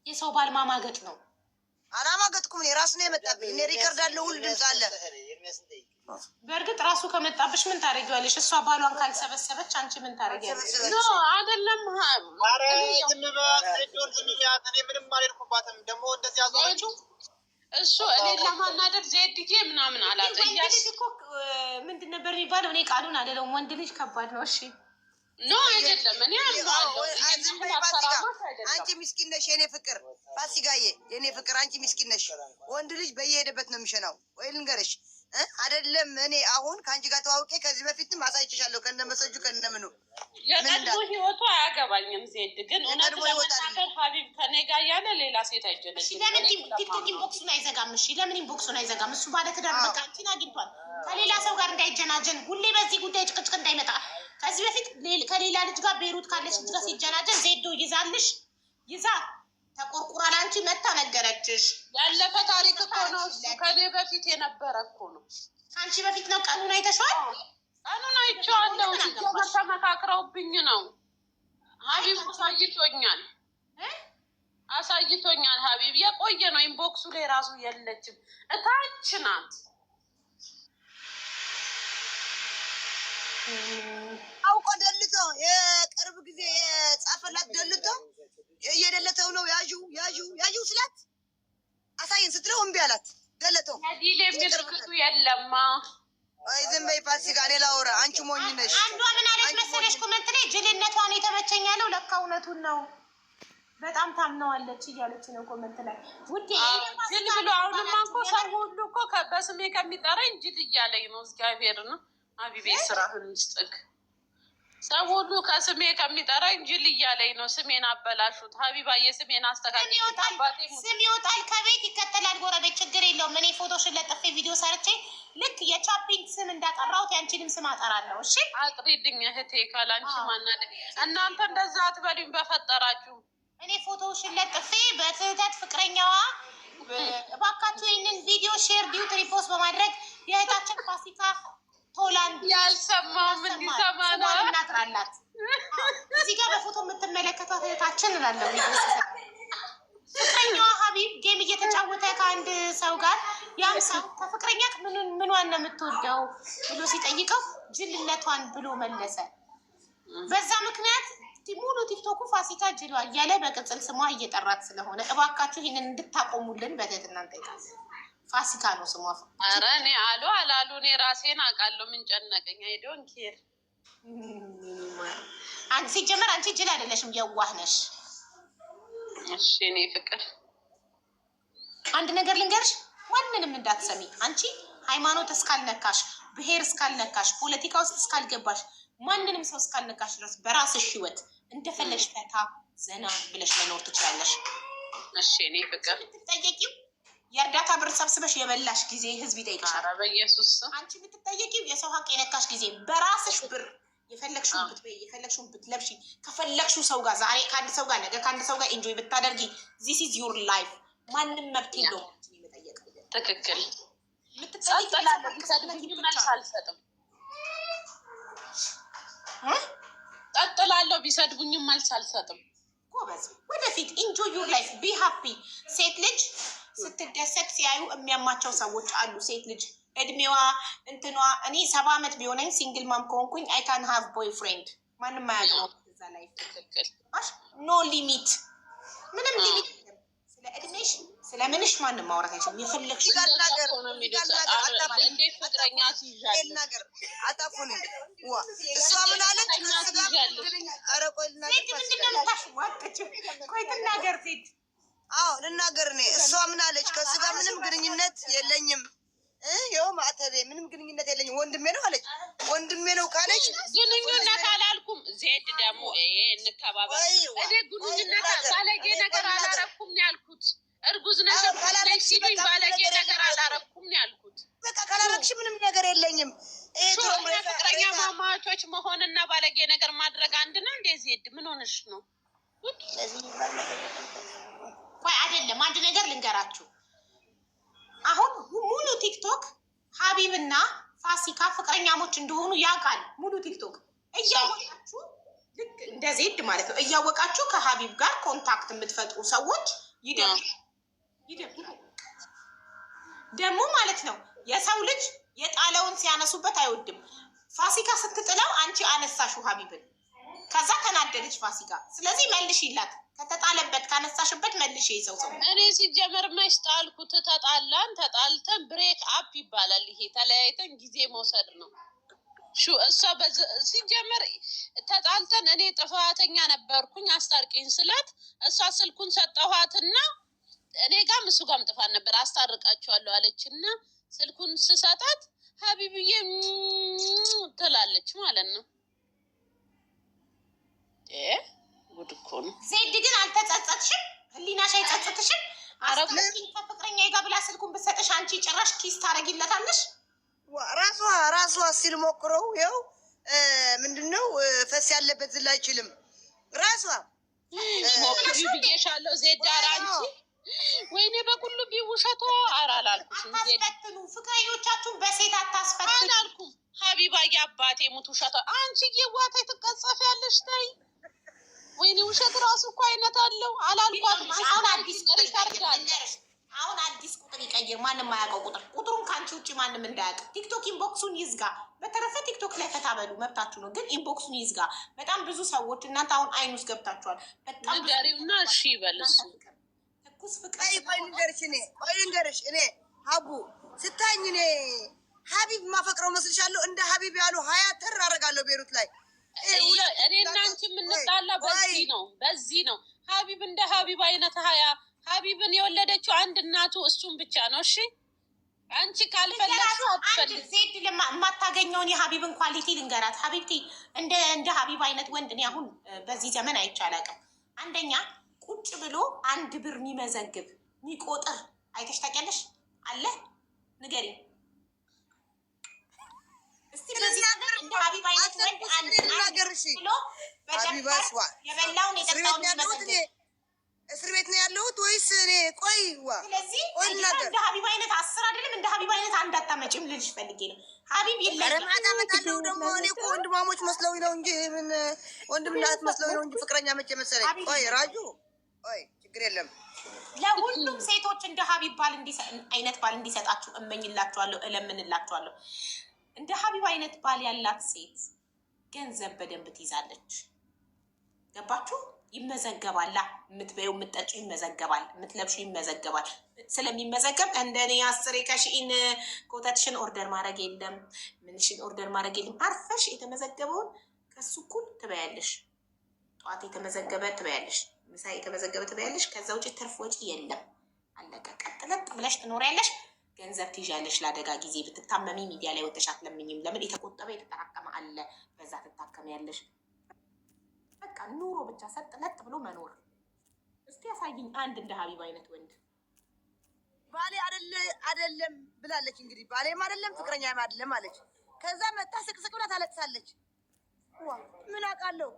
የሰው ባል ማማገጥ ነው። አላማገጥኩም። እኔ ራሱ ነው የመጣብኝ። እኔ ሪከርድ አለ፣ ሁሉ ድምፅ አለ። በእርግጥ ራሱ ከመጣብሽ ምን ታደርጊዋለሽ? እሷ ባሏን ካልሰበሰበች አንቺ ምን ታደርጊያለሽ? አይደለም ምንም አልሄድኩባትም። ደግሞ እንደዚህ አዞረችው እሱ እኔ ለማናደር ዜድዬ ምናምን አላት። እኮ ምንድን ነበር የሚባለው? እኔ ቃሉን አልለውም። ወንድ ልጅ ከባድ ነው። እሺ ኖ አይደለም። እኔ አንቺ ምስኪን ነሽ የኔ ፍቅር፣ ፋሲካዬ የኔ ፍቅር፣ አንቺ ምስኪን ነሽ። ወንድ ልጅ በየሄደበት ነው የሚሸናው። ወይ ልንገርሽ አይደለም እኔ አሁን ከአንቺ ጋር ተዋውቄ ከዚህ በፊትም አሳይችሻለሁ ከነመሰጁ ከነምኑ የቀድሞ ህይወቱ አያገባኝም። ዜድ ግን እውነት ለመናገር ሀቢብ ከኔ ጋር ያለ ሌላ ሴት አይጀለች። ለምን ቲክቶክ ኢንቦክሱን አይዘጋም? እሺ ለምን ኢንቦክሱን አይዘጋም? እሱ ባለትዳር በቃ አንቺን አግኝቷል። ከሌላ ሰው ጋር እንዳይጀናጀን፣ ሁሌ በዚህ ጉዳይ ጭቅጭቅ እንዳይመጣ። ከዚህ በፊት ከሌላ ልጅ ጋር ቤሩት ካለች ልጅ ጋር ሲጀናጀን ዜዶ ይዛልሽ ይዛ ተቆርቁራ ለአንቺ መታ ነገረችሽ። ያለፈ ታሪክ እኮ ነው እሱ። ከኔ በፊት የነበረ እኮ ነው። ከአንቺ በፊት ነው። ቀኑን አይተሽዋል? ቀኑን አይቼዋለሁ። ሲጀመር ተመካክረውብኝ ነው። ሀቢብ አሳይቶኛል። ሀቢብ የቆየ ነው። ኢንቦክሱ ላይ ራሱ የለችም፣ እታች ናት። አውቆ ደልቶ የቅርብ ጊዜ የጻፈላት ደልቶ እየደለተው ነው። ያዡ ስላት አሳይን ስትለው እምቢ አላት። ደለተው ዲሌ ምልክቱ የለማ። አይ ዝም በይ ፋሲካ፣ እኔ ላውራ። አንቺ ሞኝ ነሽ። አንዷ ምን አለች መሰለሽ ኮመንት ላይ ጅልነቷን የተመቸኝ ያለው ለካ እውነቱን ነው። በጣም ታምነዋለች እያለች ነው ኮመንት ላይ ውዴ። ጅል ብሎ አሁንማ እኮ ሰው ሁሉ እኮ በስሜ ከሚጠራኝ ጅል እያለኝ ነው። እግዚአብሔር ነው ሀቢቤ ስራህን ይስጥክ። ሰው ሁሉ ከስሜ ከሚጠራኝ ጅል እያለኝ ነው። ስሜን አበላሹት። ሀቢባዬ ስሜን አስተካክል። ስም ይወጣል ከቤት ይከተላል ጎረቤት፣ ችግር የለውም። እኔ ፎቶሽን ለጥፌ ቪዲዮ ሰርቼ ልክ የቻፒንግ ስም እንዳጠራሁት ያንቺንም ስም አጠራለሁ። እሺ አቅሪድኝ እህቴ። ካላንቺ ማናደ እናንተ እንደዛ አትበሉኝ በፈጠራችሁ። እኔ ፎቶሽን ለጥፌ በስህተት ፍቅረኛዋ እባካችሁ ይህንን ቪዲዮ ሼር ዲዩት ሪፖስት በማድረግ የእህታችን ፋሲካ ሆላንድ ያልሰማውም እንዲሰማ ነው እናጥራላት። እዚህ ጋር በፎቶ የምትመለከቷት እህታችን እላለሁ። ፍቅረኛዋ ሀቢብ ጌም እየተጫወተ ከአንድ ሰው ጋር ያም ሰው ከፍቅረኛ ምኗን ነው የምትወደው ብሎ ሲጠይቀው ጅልነቷን ብሎ መለሰ። በዛ ምክንያት ሙሉ ቲክቶኩ ፋሲካ ጅሏ እያለ በቅጽል ስሟ እየጠራት ስለሆነ እባካችሁ ይህንን እንድታቆሙልን በትህትና እንጠይቃለን። ፋሲካ ነው ስሟ። ኧረ እኔ አላሉ እኔ ራሴን አውቃለሁ። ምን ጨነቀኝ? አይ ዶንት ኬር። አንቺ ሲጀመር አንቺ ጅል አይደለሽም፣ የዋህ ነሽ። እሺ እኔ ፍቅር አንድ ነገር ልንገርሽ፣ ማንንም እንዳትሰሚ። አንቺ ሃይማኖት እስካልነካሽ፣ ብሔር እስካልነካሽ፣ ፖለቲካ ውስጥ እስካልገባሽ፣ ማንንም ሰው እስካልነካሽ ድረስ በራስሽ ህይወት እንደፈለግሽ ፈታ ዘና ብለሽ መኖር ትችላለሽ። እሺ እኔ ፍቅር ትጠየቂው የእርዳታ ብር ሰብስበሽ የበላሽ ጊዜ ህዝብ ይጠይቅሻል። ኧረ በኢየሱስ አንቺ ብትጠየቂው የሰው ሀቅ የነካሽ ጊዜ በራስሽ ብር የፈለግሽውን ብትበይ የፈለግሽውን ብትለብሺ ከፈለግሽው ሰው ጋር ዛሬ ከአንድ ሰው ጋር ነገ ከአንድ ሰው ጋር ኢንጆይ ብታደርጊ ዚስ ኢዝ ዩር ላይፍ። ማንም መብት የለውም መጠየቅ። ትክክል። ጸጥላለሁ። ቢሰድቡኝ መልስ አልሰጥም። ቀጥላለሁ። ቢሰድቡኝም መልስ አልሰጥም። ጎበዝ። ወደፊት ኢንጆይ ዩር ላይፍ ቢ ሃፒ። ሴት ልጅ ስትደሰት ሲያዩ የሚያማቸው ሰዎች አሉ። ሴት ልጅ እድሜዋ እንትኗ እኔ 70 ዓመት ቢሆነኝ ሲንግል ማም ከሆንኩኝ አይ ካን ሃቭ ቦይ ፍሬንድ። ማንም አያገባው እዛ ላይ። ኖ ሊሚት፣ ምንም ሊሚት የለም። ስለ እድሜሽ ስለ ምንሽ ማንም ማውራት አይችልም። የፈለግሽ እንዴት ፍቅረኛ ነገር አታፉን። እሷ ምን አለች? ቆይ ትናገር ሴት። አዎ ልናገር እኔ። እሷ ምን አለች? ከእሱ ጋር ምንም ግንኙነት የለኝም፣ ይኸው ማዕተቤ ምንም ግንኙነት የለኝም፣ ወንድሜ ነው አለች። ወንድሜ ነው ካለች ግንኙነት አላልኩም። ዜድ ደግሞ እንከባበር። እኔ ግንኙነት ባለጌ ነገር አላረኩም ነው ያልኩት። እርጉዝ ነሽ ሲሉኝ ባለጌ ነገር አላረኩም ነው ያልኩት። በቃ ካላረግሽ ምንም ነገር የለኝም። ፍቅረኛ ማማቾች መሆንና ባለጌ ነገር ማድረግ አንድ ነው እንዴ? ዜድ ምን ሆነሽ ነው? ቆይ አይደለም፣ አንድ ነገር ልንገራችሁ። አሁን ሙሉ ቲክቶክ ሀቢብና ፋሲካ ፍቅረኛሞች እንደሆኑ ያውቃል። ሙሉ ቲክቶክ እያወቃችሁ ልክ እንደ ዜድ ማለት ነው እያወቃችሁ ከሀቢብ ጋር ኮንታክት የምትፈጥሩ ሰዎች ይደብሩ ደግሞ ማለት ነው። የሰው ልጅ የጣለውን ሲያነሱበት አይወድም። ፋሲካ ስትጥለው አንቺ አነሳሹ ሀቢብን፣ ከዛ ተናደደች ፋሲካ። ስለዚህ መልሽላት፣ ከተጣለበት ካነሳሽበት መልሽ። የሰው ሰው እኔ ሲጀመር መች ጣልኩት? ተጣልተን ብሬክ አፕ ይባላል። ይሄ ተለያይተን ጊዜ መውሰድ ነው። እሷ ሲጀመር ተጣልተን እኔ ጥፋተኛ ነበርኩኝ አስታርቂኝ ስላት እሷ ስልኩን ሰጠኋትና እኔ ጋም እሱ ጋም ጥፋት ነበር አስታርቃቸዋለሁ አለች እና ስልኩን ስሰጣት ሀቢብዬ ትላለች ማለት ነው። ጉድ እኮ ነው። ዜድ ግን አልተጸጸትሽም? ህሊናሽ አይጸጸትሽም? ከፍቅረኛ ጋር ብላ ስልኩን ብትሰጥሽ አንቺ ጭራሽ ኪስ ታደርጊለታለሽ? ራሷ ሲል ሞክረው ይኸው ምንድነው ፈስ ያለበት ዝላ አይችልም። ራሷ ሞክሪ ብዬሻለሁ ዜድ። ኧረ አንቺ ወይኔ በቁሉ ቢውሸቶ አላልኩሽም። አታስፈትኑ፣ ፍቅረኞቻችሁን በሴት አታስፈትኑ አላልኩም። ሀቢባ የአባቴ ሙት ውሸቶ አንቺ የዋታ ትቀጸፊያለሽ። ተይ ወይኔ ውሸት ራሱ እኮ አይነት አለው አላልኳትም። አሁን አዲስ ቁጥር ይቀይር፣ ማንም አያውቀው ቁጥሩን ከአንቺ ውጭ ማንም እንዳያውቅ። ቲክቶክ ኢንቦክሱን ይዝጋ። በተረፈ ቲክቶክ ላይ ፈታ በሉ መብታችሁ ነው፣ ግን ኢንቦክሱን ይዝጋ። በጣም ብዙ ሰዎች እናንተ አሁን አይን ውስጥ ገብታችኋል። በጣም ንገሪውና እሺ ይበልስ ትኩስ ፍቅር ልንገርሽ እኔ ሀቡ ስታኝ እኔ ሀቢብ ማፈቅረው መስልሻለሁ። እንደ ሀቢብ ያሉ 20 ጥር አደርጋለሁ ቤሩት ላይ። እኔ እና አንቺ የምንጣላ በዚህ ነው። ሀቢብ እንደ ሀቢብ አይነት ሀቢብን የወለደችው አንድ እናቱ እሱም ብቻ ነው። እሺ አንቺ ካልፈለግሽው አትፈልግ። ዜድ የማታገኘውን የሀቢብን ኳሊቲ ልንገራት። ሀቢብቲ እንደ ሀቢብ አይነት ወንድ እኔ አሁን በዚህ ዘመን አይቼ አላውቅም። አንደኛ ቁጭ ብሎ 1 ብር የሚመዘግብ የሚቆጥር አይተሽ ታውቂያለሽ? አለ ንገሪ እስቲ። በዚህ ሀገር እንደ ሀቢብ አይነት ወንድ ብሎ በደንብ የበላውን የጠጣውን የሚመዘግብ እስር ቤት ነው ያለሁት ወይስ እኔ? ስለዚህ እንደ ሀቢብ አይነት 10 አይደለም እንደ ሀቢብ አይነት 1 አታመጭም ልልሽ ፈልጌ ነው። ሀቢብ ይለማታመጣለው ደግሞ እኔ እኮ ወንድማሞች መስለውኝ ነው እንጂ ምን ወንድምናት መስለውኝ ነው እንጂ ፍቅረኛ መቼ መሰለኝ። ራጁ ችግር የለም። ለሁሉም ሴቶች እንደ ሀቢብ አይነት ባል እንዲሰጣችሁ እመኝላችኋለሁ፣ እለምንላችኋለሁ። እንደ ሀቢብ አይነት ባል ያላት ሴት ገንዘብ በደንብ ትይዛለች። ገባችሁ? ይመዘገባል። የምትበይው የምትጠጪው ይመዘገባል። የምትለብሹ ይመዘገባል። ስለሚመዘገብ እንደኔ 10 ከሺኢን ኮተትሽን ኦርደር ማድረግ የለም፣ ምንሽን ኦርደር ማድረግ የለም። አርፈሽ የተመዘገበውን ከሱ እኩል ትበያለሽ። ጠዋት የተመዘገበ ትበያለሽ፣ ምሳ የተመዘገበ ትበያለሽ። ከዛ ውጭ ትርፍ ወጪ የለም። አለቀ። ቀጥለጥ ብለሽ ትኖሪያለሽ። ገንዘብ ትይዣለሽ። ለአደጋ ጊዜ ብትታመሚ ሚዲያ ላይ ወጥተሽ አትለምኝም። ለምን? የተቆጠበ የተጠራቀመ አለ፣ በዛ ትታከሚያለሽ። በቃ ኑሮ ብቻ ሰጥ ለጥ ብሎ መኖር። እስቲ ያሳይኝ አንድ እንደ ሀቢብ አይነት ወንድ። ባሌ አይደለም ብላለች። እንግዲህ ባሌም አይደለም ፍቅረኛም አይደለም አለች። ከዛ መጣ ስቅስቅ ብላ ታለቅሳለች። ምን አውቃለሁ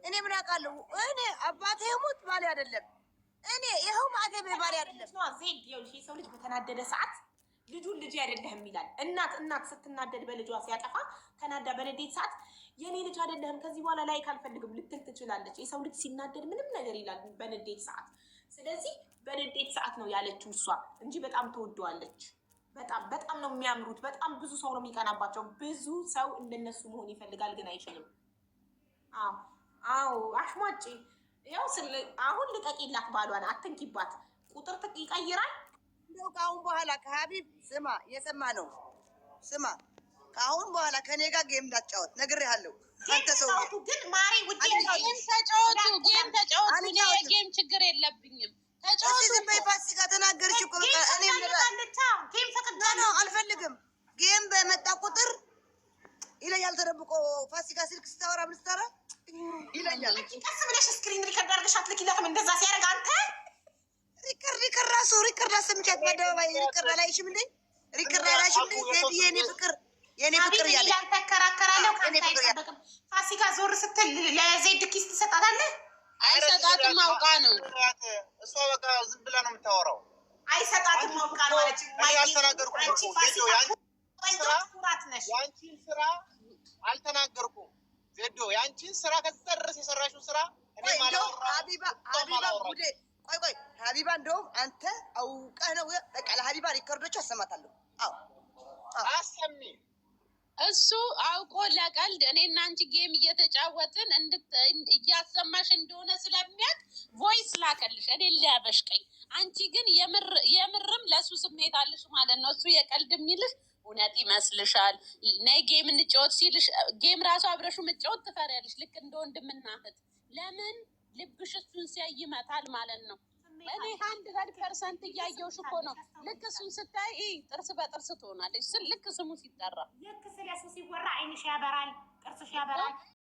እኔ ምን አውቃለሁ እኔ አባቴ ሙት ባሌ አይደለም እኔ ይኸው ማገቤ ባሌ አይደለም ነው። ዜድ ይኸውልሽ የሰው ልጅ በተናደደ ሰዓት ልጁን ልጅ አይደለህም ይላል። እናት ስትናደድ በልጇ ሲያጠፋ ተናዳ በንዴት ሰዓት የኔ ልጅ አይደለህም ከዚህ በኋላ ላይ ካልፈልግም ልትል ትችላለች። የሰው ልጅ ሲናደድ ምንም ነገር ይላል በንዴት ሰዓት። ስለዚህ በንዴት ሰዓት ነው ያለችው እሷ እንጂ በጣም ትወደዋለች። በጣም ነው የሚያምሩት። በጣም ብዙ ሰው ነው የሚቀናባቸው። ብዙ ሰው እንደነሱ መሆን ይፈልጋል ግን አይችልም። አዎ አሽሟጭ። ያው አሁን ልቀቂላት፣ ባሏን አትንኪባት። ቁጥር ይቀይራል። እንደው ከአሁን በኋላ ከሀቢብ ስማ፣ የሰማ ነው ስማ፣ ከአሁን በኋላ ከኔ ጋር ጌም እንዳትጫወት ነግሬሃለሁ። አንተ ሰው ግን ማሪ ውዴ ጌም ተጫወቱ። እኔ የጌም ችግር የለብኝም። ተጫወቱ። ዝም በይ ፋሲካ ተናገርሽ እኮ በቃ እኔ ጌም ፈቅዳ ነው አልፈልግም። ጌም በመጣ ቁጥር ይለኛል ተደብቆ። ፋሲካ ስልክ ስታወራ ምን ስታወራ ይለኛል። ቀስ ብለሽ ስክሪን ሪከርድ አድርገሽ አትልኪላትም? እንደዛ ሲያደርግ አንተ ሪከርድ ራሱ ሪከርድ አሰምቻት በአደባባይ ሪከርድ አላይሽም እንዴ? ሪከርድ አላይሽም እንዴ? ዜድ የኔ ፍቅር ያለ አንተ ተከራከራለሁ። ካንተ አይጠበቅም። ፋሲካ ዞር ስትል ለዜድ ኪስ ትሰጣታለህ? አይሰጣትም። አውቃ ነው እሷ በቃ ዝም ብላ ነው የምታወራው። አይሰጣትም አውቃ ነው አለች። ያንቺን ስራ አልተናገርኩም ዜዶ። ያንቺን ስራ ከዛ ድረስ የሰራሽው ስራ እኔ ማለት ሀቢባ ቆይ ሀቢባ እንደውም አንተ አውቀህ ነው በቃ ለሀቢባ ሪከርዶች አሰማታለሁ። አዎ አሰሚ እሱ አውቆ ለቀልድ እኔና አንቺ ጌም እየተጫወትን እያሰማሽ እንደሆነ ስለሚያውቅ ቮይስ ላከልሽ እኔ ሊያበሽቀኝ። አንቺ ግን የምርም ለሱ ስሜት አለሽ ማለት ነው። እሱ የቀልድ የሚልሽ እውነት ይመስልሻል? ነይ ጌም እንጫወት ሲልሽ ጌም ራሱ አብረሹ መጫወት ትፈሪያለሽ፣ ልክ እንደ ወንድምና እህት። ለምን ልብሽ እሱን ሲያይ ይመታል ማለት ነው። እኔ 100% እያየሁሽ እኮ ነው። ልክ እሱን ስታይ ጥርስ በጥርስ ትሆናለች። ልክ ስሙ ሲጠራ ልክ ስለሱ ሲወራ ዓይንሽ ያበራል፣ ጥርስሽ ያበራል።